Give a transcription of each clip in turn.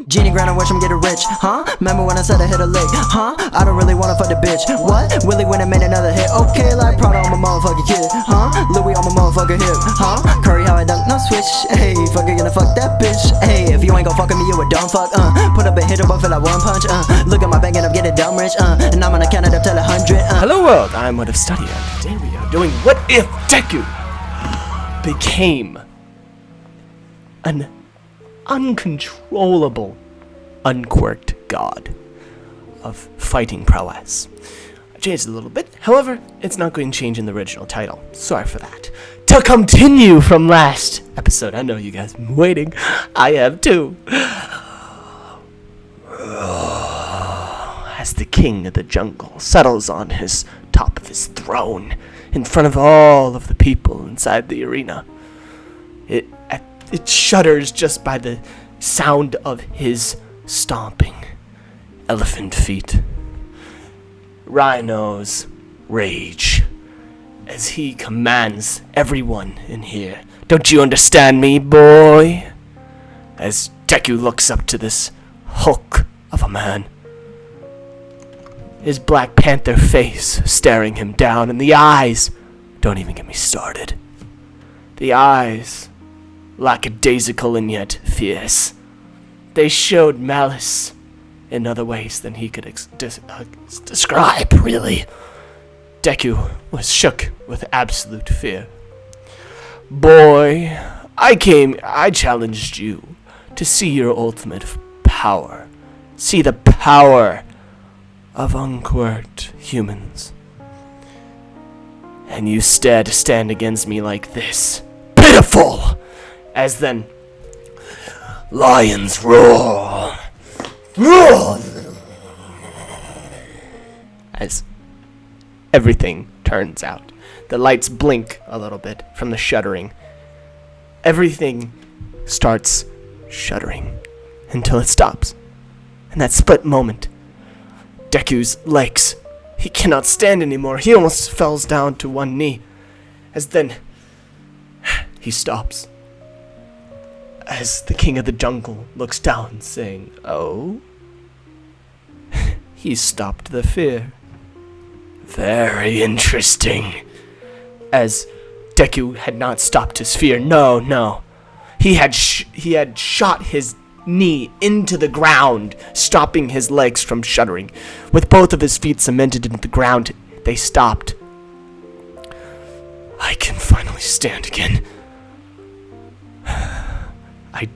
Genie grind and watch him get rich, huh? Remember when I said I hit a lick, huh? I don't really wanna fuck the bitch, what? Willie went and made another hit, okay, like Prada on my motherfucking kid, huh? Louis on my motherfucking hip, huh? Curry how I dunk, no switch, hey, fucking gonna fuck that bitch, hey, if you ain't gon' fuck with me, you a dumb fuck, put up a hit but feel like one punch, look at my bank and I'm getting dumb rich, and I'm gonna count it up till 100, Hello world, I'm What If Study, and today we are doing What If Deku became an uncontrollable, unquirked god of fighting prowess. I changed it a little bit, however, it's not going to change in the original title. Sorry for that. To continue from last episode, I know you guys have been waiting. I have too. As the king of the jungle settles on his top of his throne in front of all of the people inside the arena, it shudders just by the sound of his stomping elephant feet. Rhinos rage as he commands everyone in here. Don't you understand me, boy? As Deku looks up to this hulk of a man, his Black Panther face staring him down, and the eyes, don't even get me started. The eyes, lackadaisical and yet fierce. They showed malice in other ways than he could describe, really. Deku was shook with absolute fear. Boy, I challenged you to see your ultimate power. See the power of unquirked humans. And you stand against me like this. Pitiful! As then, lions roar. Roar! As everything turns out. The lights blink a little bit from the shuddering. Everything starts shuddering until it stops. In that split moment, Deku's legs, he cannot stand anymore. He almost falls down to one knee. As then, he stops. As the king of the jungle looks down, saying, "Oh?" He stopped the fear. Very interesting. As Deku had not stopped his fear. No. He had shot his knee into the ground, stopping his legs from shuddering. With both of his feet cemented into the ground, they stopped. I can finally stand again. I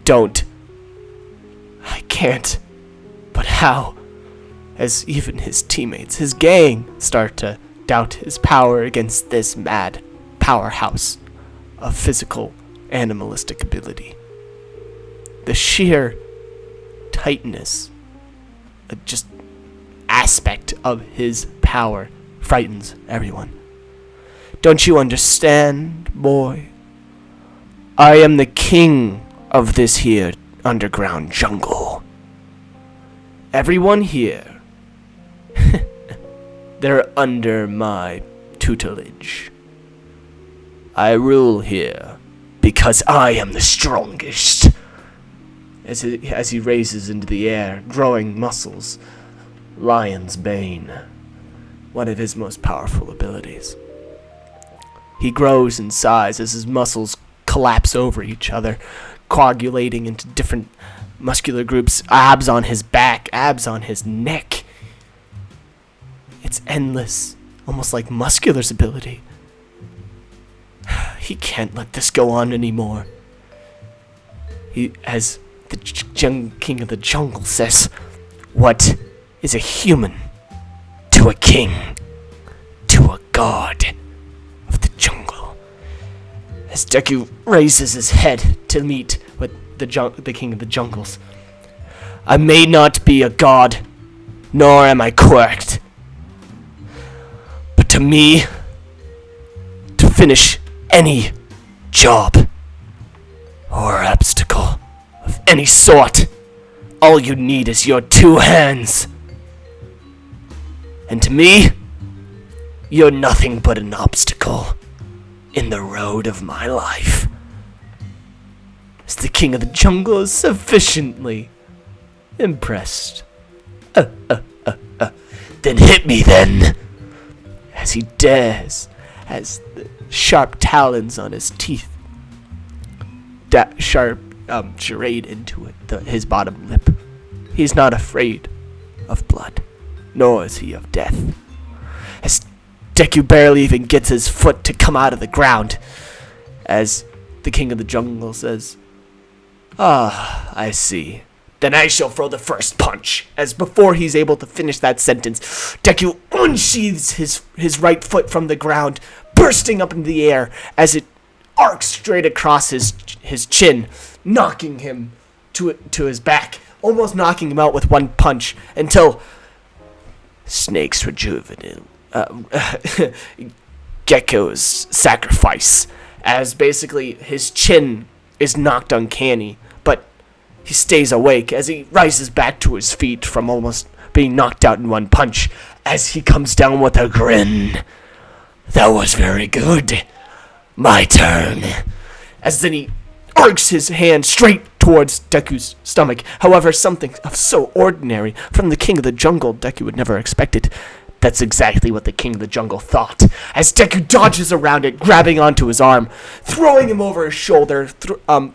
can't. But how? As even his teammates, his gang, start to doubt his power against this mad powerhouse of physical, animalistic ability. The sheer tightness, just aspect of his power frightens everyone. Don't you understand, boy? I am the king of this here underground jungle. Everyone here, they're under my tutelage. I rule here because I am the strongest. As he raises into the air, growing muscles, Lion's Bane, one of his most powerful abilities. He grows in size as his muscles collapse over each other, coagulating into different muscular groups, abs on his back, abs on his neck. It's endless, almost like Muscular's ability. He can't let this go on anymore. As the king of the jungle says, what is a human to a king, to a god of the jungle? As Deku raises his head to meet with the king of the jungles. I may not be a god, nor am I quirked. But to me, to finish any job or obstacle of any sort, all you need is your two hands. And to me, you're nothing but an obstacle in the road of my life. As the king of the jungle is sufficiently Impressed. Then hit me then. As he dares, as the sharp talons on his teeth charade into his bottom lip. He's not afraid of blood, nor is he of death. As Deku barely even gets his foot to come out of the ground, as the king of the jungle says, "Ah, I see. Then I shall throw the first punch." As before he's able to finish that sentence, Deku unsheathes his right foot from the ground, bursting up into the air as it arcs straight across his chin, knocking him to his back, almost knocking him out with one punch until Snake's rejuvenate. Gecko's sacrifice, as basically his chin is knocked uncanny, but he stays awake as he rises back to his feet from almost being knocked out in one punch, as he comes down with a grin. "That was very good. My turn." As then he arcs his hand straight towards Deku's stomach. However, something of so ordinary from the king of the jungle Deku would never expect it. That's exactly what the king of the jungle thought, as Deku dodges around it, grabbing onto his arm, throwing him over his shoulder,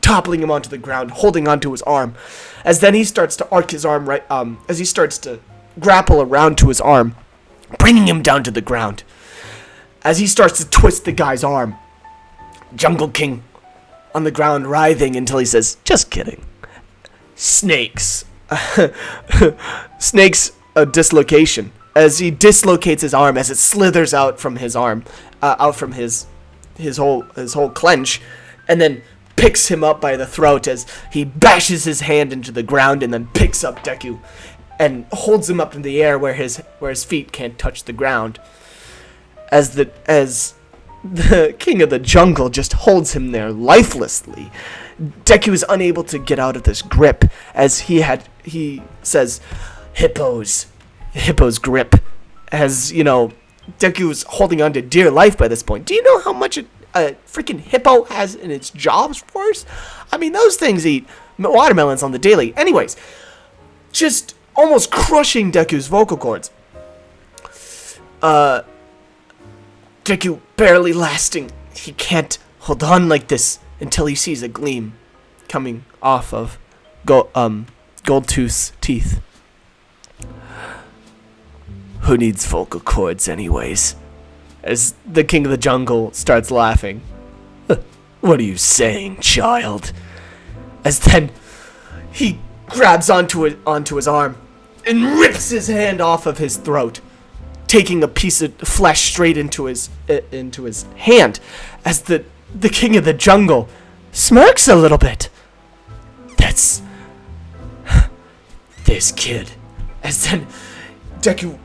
toppling him onto the ground, holding onto his arm. As then he starts to arc his arm as he starts to grapple around to his arm, bringing him down to the ground. As he starts to twist the guy's arm, Jungle King on the ground writhing until he says, "Just kidding." Snake's a dislocation, as he dislocates his arm, as it slithers out from his arm, out from his whole clench, and then picks him up by the throat as he bashes his hand into the ground and then picks up Deku and holds him up in the air where his feet can't touch the ground. As the king of the jungle just holds him there lifelessly. Deku is unable to get out of this grip, as he says, Hippo's grip. As, Deku is holding on to dear life by this point. Do you know how much a freaking hippo has in its jaws force? I mean, those things eat watermelons on the daily. Anyways, just almost crushing Deku's vocal cords. Deku barely lasting. He can't hold on like this until he sees a gleam coming off of Goldtooth's teeth. Who needs vocal cords anyways? As the king of the jungle starts laughing. What are you saying, child? As then he grabs onto his arm and rips his hand off of his throat, taking a piece of flesh straight into his hand, as the king of the jungle smirks a little bit. That's this kid. As then Deku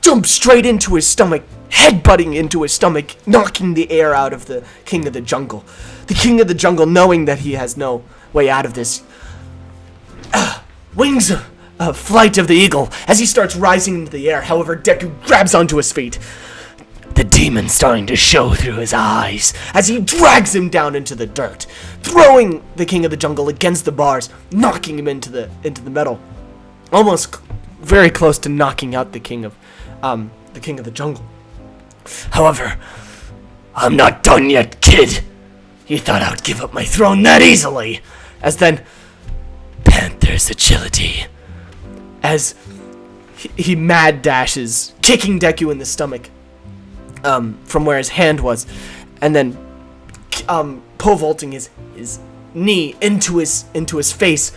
jumps straight into his stomach, headbutting into his stomach, knocking the air out of the king of the jungle. The king of the jungle, knowing that he has no way out of this, wings a flight of the eagle as he starts rising into the air. However, Deku grabs onto his feet, the demon starting to show through his eyes, as he drags him down into the dirt, throwing the king of the jungle against the bars, knocking him into the metal, almost very close to knocking out the king of the jungle. However, I'm not done yet, kid. You thought I would give up my throne that easily? As then Panther's agility, as he mad dashes, kicking Deku in the stomach from where his hand was, and then pole vaulting his knee into his face,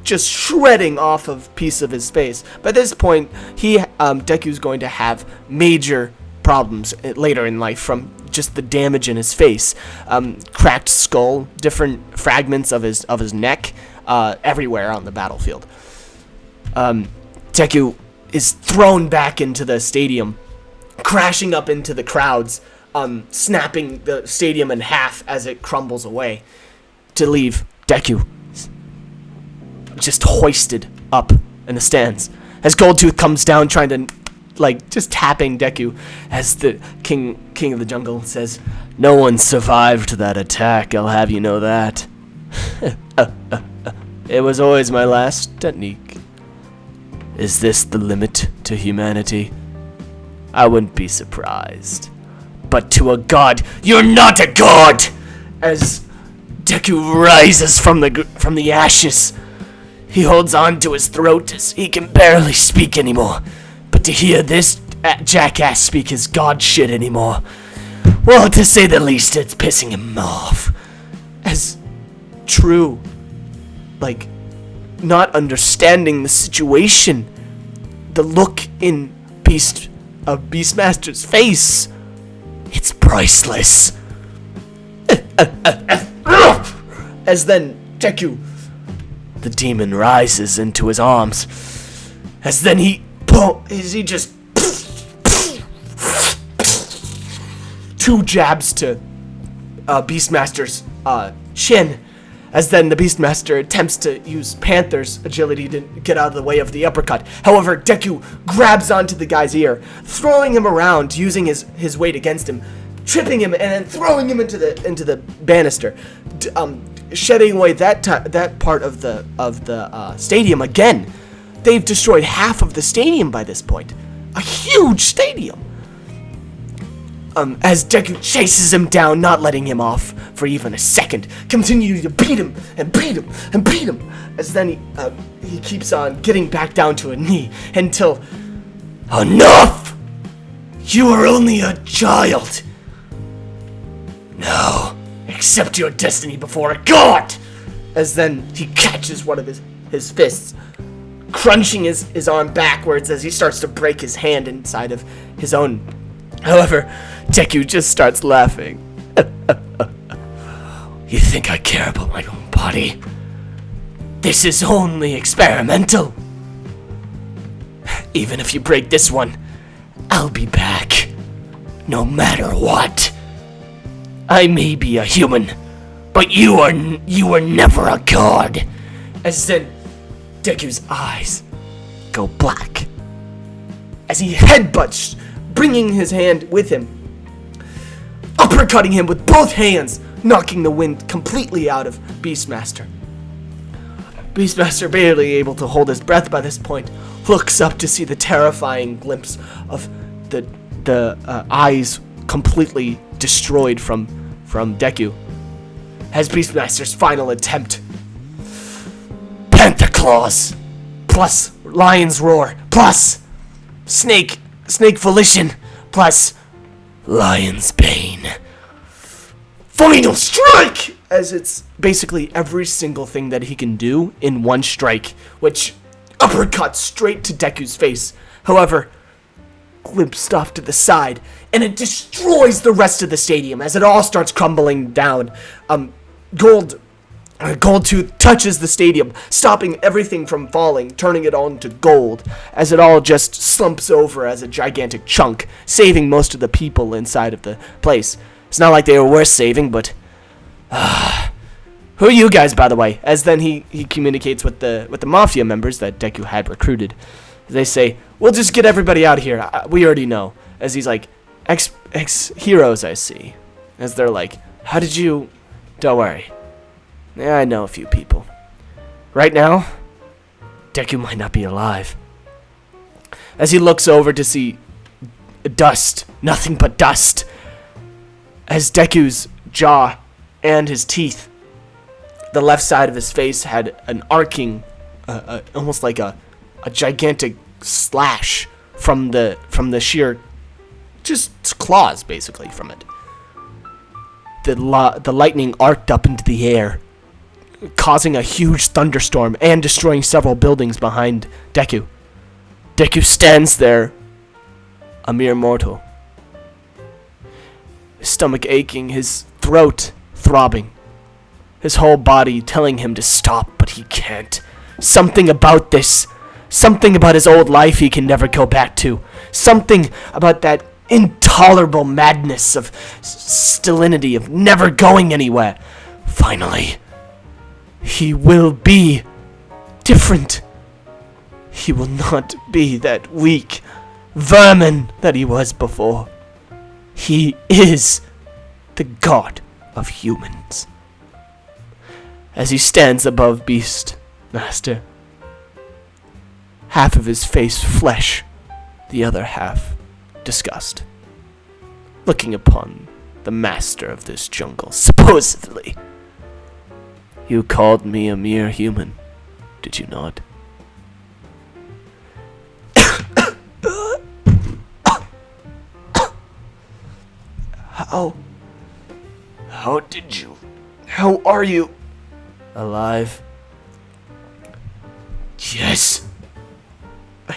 just shredding off a piece of his face. By this point, Deku's going to have major problems later in life from just the damage in his face, cracked skull, different fragments of his neck, everywhere on the battlefield. Deku is thrown back into the stadium, crashing up into the crowds, snapping the stadium in half as it crumbles away, to leave Deku just hoisted up in the stands. As Goldtooth comes down, trying to, just tapping Deku, as the king of the jungle says, "No one survived that attack, I'll have you know that." It was always my last technique. Is this the limit to humanity? I wouldn't be surprised. But to a god, you're not a god! As Deku rises from the ashes, he holds on to his throat as he can barely speak anymore. But to hear this jackass speak his god shit anymore, well, to say the least, it's pissing him off. As true, like, not understanding the situation, the look in Beastmaster's face, it's priceless. As then Deku, the demon, rises into his arms. As then he just two jabs to Beastmaster's chin. As then the Beastmaster attempts to use Panther's agility to get out of the way of the uppercut. However, Deku grabs onto the guy's ear, throwing him around, using his weight against him, tripping him, and then throwing him into the banister, shedding away that part of the stadium again. They've destroyed half of the stadium by this point, a huge stadium. As Deku chases him down, not letting him off for even a second, continuing to beat him and beat him and beat him. As then he keeps on getting back down to a knee until enough! You are only a child. Now, accept your destiny before a god! As then he catches one of his fists, crunching his arm backwards as he starts to break his hand inside of his own. However, Deku just starts laughing. You think I care about my own body? This is only experimental. Even if you break this one, I'll be back. No matter what. I may be a human, but you are never a god. As then Deku's eyes go black as he headbutts, bringing his hand with him, uppercutting him with both hands, knocking the wind completely out of Beastmaster. Beastmaster, barely able to hold his breath by this point, looks up to see the terrifying glimpse of the eyes completely destroyed from Deku. As Beastmaster's final attempt, Panther Claws, plus Lion's Roar, plus Snake Volition, plus Lion's Bane. Final strike! As it's basically every single thing that he can do in one strike, which uppercuts straight to Deku's face. However, glimpsed off to the side, and it destroys the rest of the stadium as it all starts crumbling down. Goldtooth touches the stadium, stopping everything from falling, turning it all into gold, as it all just slumps over as a gigantic chunk, saving most of the people inside of the place. It's not like they were worth saving, but who are you guys, by the way? As then he communicates with the mafia members that Deku had recruited. They say, we'll just get everybody out of here. We already know. As he's like, ex-heroes, I see. As they're like, how did you... Don't worry. Yeah, I know a few people. Right now, Deku might not be alive. As he looks over to see dust, nothing but dust. As Deku's jaw and his teeth, the left side of his face had an arcing, almost like a gigantic slash from the sheer, just claws basically from it. The lightning arced up into the air, causing a huge thunderstorm and destroying several buildings behind Deku. Deku stands there, a mere mortal. His stomach aching, his throat throbbing, his whole body telling him to stop, but he can't. Something about this, something about his old life he can never go back to. Something about that intolerable madness of stalinity, of never going anywhere. Finally, he will be different. He will not be that weak vermin that he was before. He is the god of humans. As he stands above Beast, Master. Half of his face flesh, the other half disgust. Looking upon the master of this jungle, supposedly. You called me a mere human, did you not? How did you? How are you? Alive? Yes. I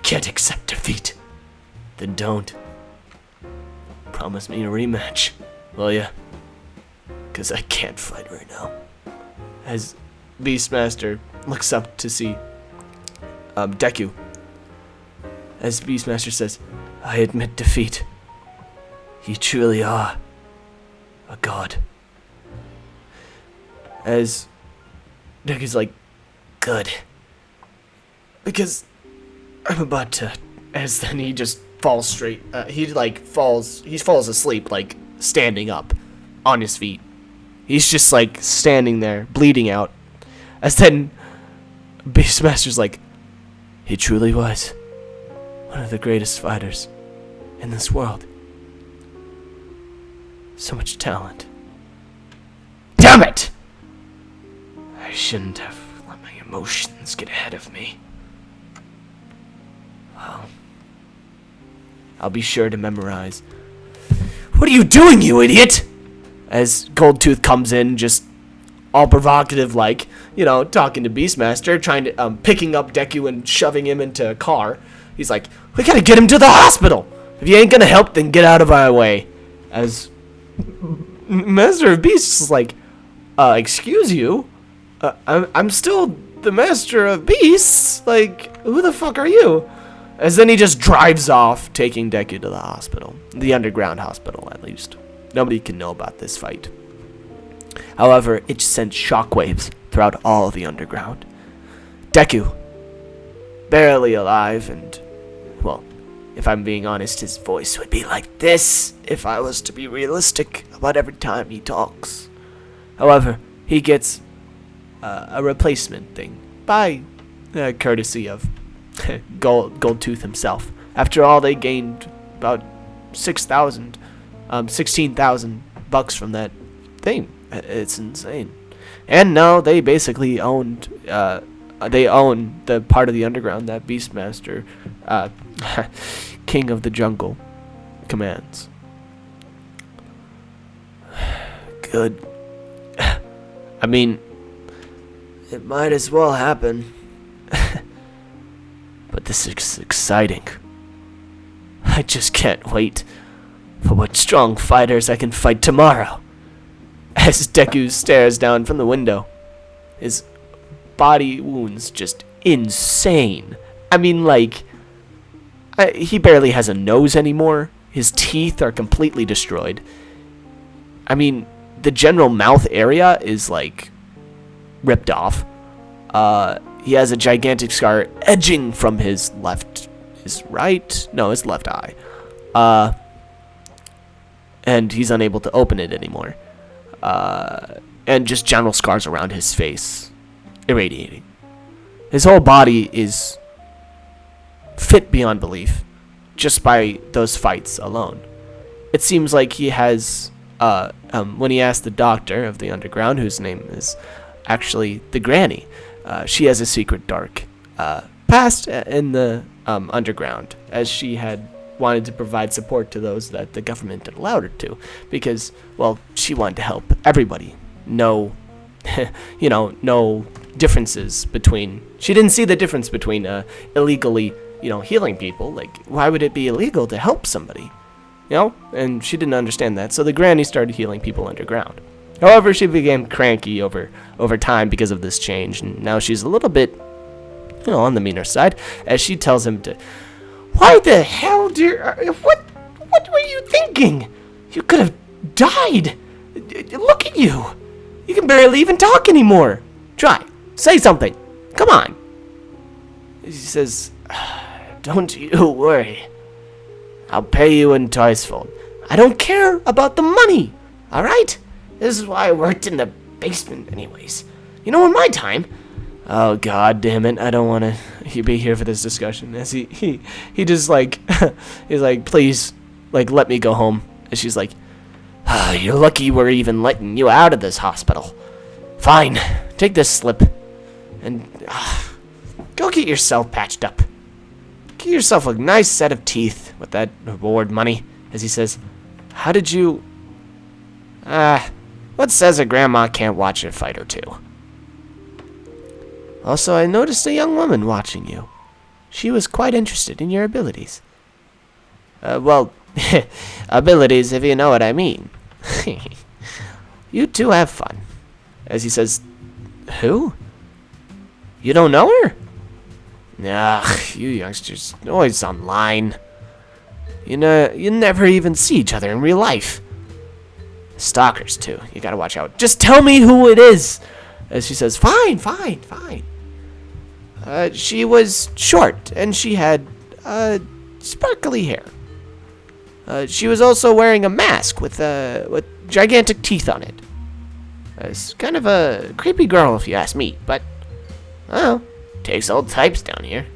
can't accept defeat. Then don't. Promise me a rematch, will ya? 'Cause I can't fight right now. As Beastmaster looks up to see Deku. As Beastmaster says, I admit defeat. You truly are a god. As Deku's like, good. Because I'm about to. As then he just falls straight. He falls asleep, like standing up on his feet. He's just like standing there, bleeding out. As then Beastmaster's like, he truly was one of the greatest fighters in this world. So much talent. Damn it! I shouldn't have let my emotions get ahead of me. Well, I'll be sure to memorize. What are you doing, you idiot? As Goldtooth comes in, just all provocative, like, you know, talking to Beastmaster, trying to, picking up Deku and shoving him into a car. He's like, we gotta get him to the hospital. If you ain't gonna help, then get out of our way. As Master of Beasts is like, excuse you? I'm still the Master of Beasts. Like, who the fuck are you? As then he just drives off, taking Deku to the hospital. The underground hospital, at least. Nobody can know about this fight. However, it sent shockwaves throughout all the underground. Deku, barely alive, and, well, if I'm being honest, his voice would be like this if I was to be realistic about every time he talks. However, he gets a replacement thing by courtesy of Goldtooth himself. After all, they gained about 16,000 bucks from that thing. It's insane. And now they basically own the part of the underground that Beastmaster, King of the Jungle, commands. Good. I mean, it might as well happen. But this is exciting. I just can't wait for what strong fighters I can fight tomorrow. As Deku stares down from the window, his body wounds just insane. I mean, like, he barely has a nose anymore. His teeth are completely destroyed. I mean, the general mouth area is, like, ripped off. He has a gigantic scar edging from his left eye. And he's unable to open it anymore. And just general scars around his face, irradiating. His whole body is fit beyond belief, just by those fights alone. It seems like he has, when he asked the doctor of the underground, whose name is actually the Granny, she has a secret dark past in the underground, as she had wanted to provide support to those that the government had allowed her to, because, well, she wanted to help everybody. No, no differences between. She didn't see the difference between illegally, healing people. Like, why would it be illegal to help somebody? And she didn't understand that. So the Granny started healing people underground. However, she became cranky over time because of this change, and now she's a little bit, on the meaner side, as she tells him to. Why the hell, dear? What were you thinking? You could have died. Look at you. You can barely even talk anymore. Try. Say something. Come on. He says, don't you worry. I'll pay you in twicefold. I don't care about the money. All right? This is why I worked in the basement anyways? You know, in my time... Oh, god damn it. I don't want to be here for this discussion. As he just, like... he's like, please, like, let me go home. And she's like, you're lucky we're even letting you out of this hospital. Fine. Take this slip. And go get yourself patched up. Get yourself a nice set of teeth with that reward money. As he says, how did you... what says a grandma can't watch a fight or two? Also, I noticed a young woman watching you. She was quite interested in your abilities. Well, abilities if you know what I mean. You two have fun. As he says, who? You don't know her? Ugh, you youngsters, always online. You know, you never even see each other in real life. Stalkers, too. You gotta watch out. Just tell me who it is! As she says, fine. She was short, and she had, sparkly hair. She was also wearing a mask with gigantic teeth on it. It's kind of a creepy girl, if you ask me, but, well, takes all types down here.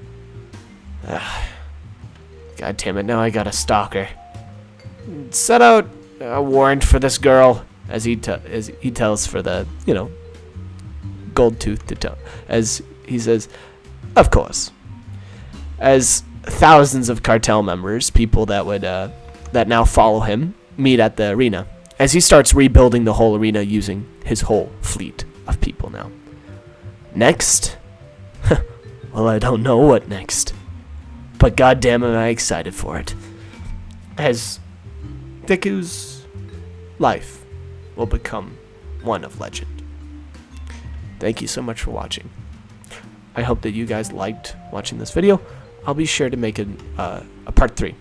God damn it, now I got a stalker. Set out a warrant for this girl, as he tells for the, gold tooth to tell. As he says, of course. As thousands of cartel members, people that would, that now follow him, meet at the arena. As he starts rebuilding the whole arena using his whole fleet of people now. Next? Well, I don't know what next. But goddamn am I excited for it. As Deku's life will become one of legend. Thank you so much for watching. I hope that you guys liked watching this video. I'll be sure to make a part 3.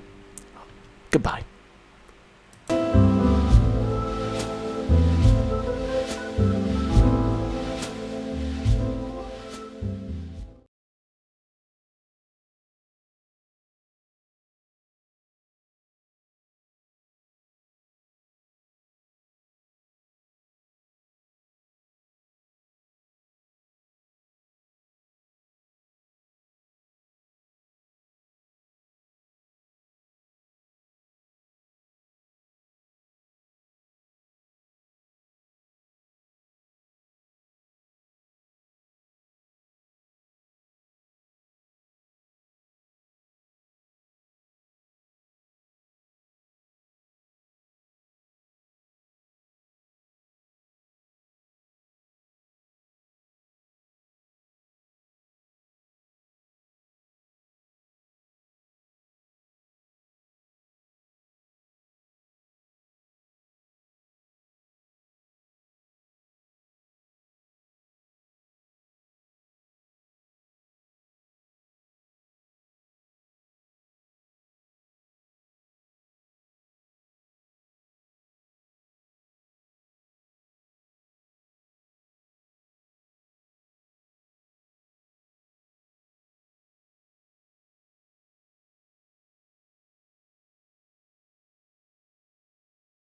Goodbye.